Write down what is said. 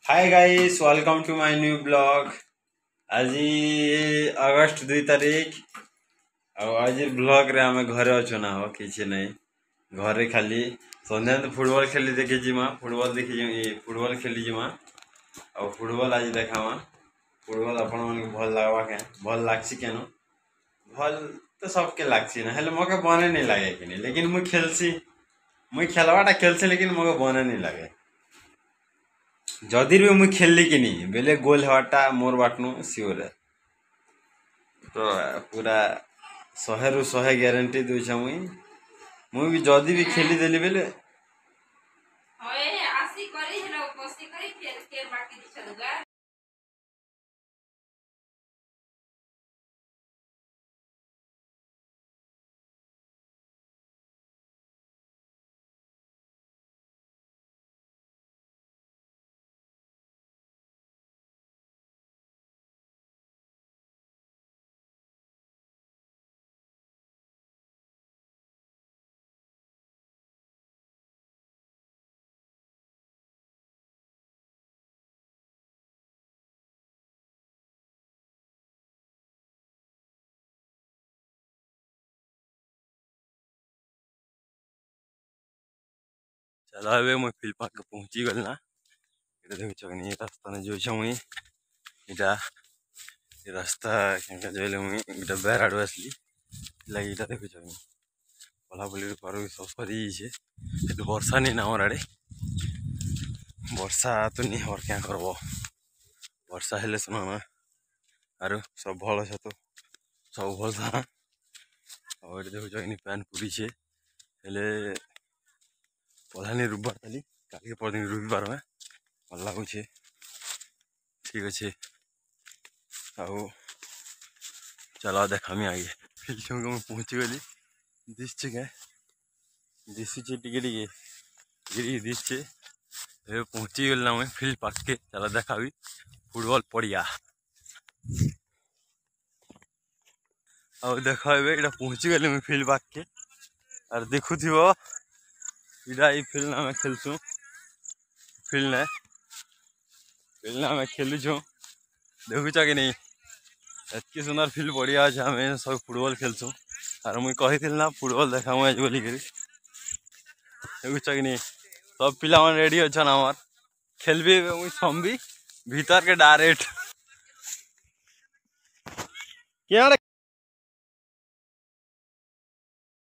Hi guys, welcome to my new blog. आज अगस्त 2 तारीख आज ब्लॉग रे आम घरे अच्छु ना हो किसी नहीं घरे खाली संध्या तो फुटबॉल खेली देखी जिमा फुटबॉल देखी फुटबॉल खेली जिमा और फुटबॉल आज देखामा फुटबॉल आपण मन भल लागवा के भल लागसी केनो भल तो सबके लागसी ना हेले मके बने नहीं लागे कि नहीं लेकिन मुई खेलसी मुई खेलवाटा खेलसी लेकिन मके बने नहीं लागे जदि भी मुई खेलली कि नहीं बेले गोल हवाटा मोर बाटनु सियोर है तो पूरा 100 ରୁ 100 ग्यारंटी दूछ मुई मुई भी जदि भी खेली देली बेले चला ए मुई फील्ड पार्क पहुंची गल ना इटा देखछ नहीं रास्ता ने जो मुई इटा रास्ता केनका जइले मुई इटा बेर आडू आसली लगी इटा देखछ पला पली पारो सब सरी छे एतो वर्षा नहीं ना हमर आडे वर्षा तो नहीं और क्या करबो वर्षा हेले सुना ना आरो सब भल छ तो सब भल था और देखछ पैन पूरी छे हेले पढ़ानी रुबार ताली काली पढ़नी रुबार में भल लगुचे ठीक अच्छे आओ चला देखामी आगे फिल्म में पहुंची गली दिशे क्या दिशे टिके टिके दिशे पहुंची गल ना मैं फील्ड पार्क के चला देखावी फुटबॉल पड़िया और देखा इटा पहुंची गली मैं फील्ड पार्क के और देखु इटा फील्ड ना खेलसु फील्ड ना खेलु देखुच कि नहीं एतकी सुंदर फील्ड बढ़िया अच्छे आम सब फुटबॉल खेलसु और मुझे कही ना फुटबॉल देखा आज बोल देखुच कि नहीं सब पिला मन रेडी अच्छा आमार खेलबी मुझे समबी भीतर के डायरेक्ट क्या